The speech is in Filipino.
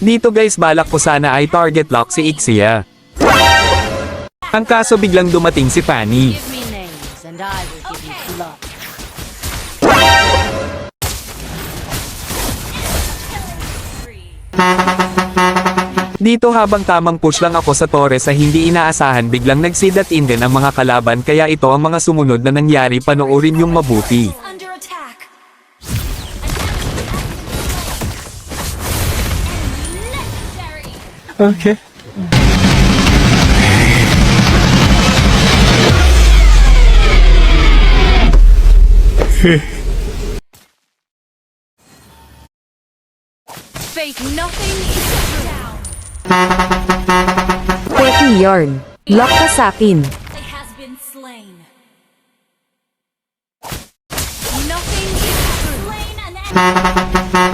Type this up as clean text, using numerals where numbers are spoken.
Dito guys, balak ko sana ay target lock si Ixia. Ang kaso biglang dumating si Fanny. Give me names and I will give you blood. Dito habang tamang push lang ako sa Torres sa hindi inaasahan, biglang nagsidat-in din ang mga kalaban, kaya ito ang mga sumunod na nangyari, panoorin yung mabuti. Under attack. Okay. Fake nothing is down. Peki yarn. Lock ka sa'kin. It has been slain. Nothing is slain an enemy.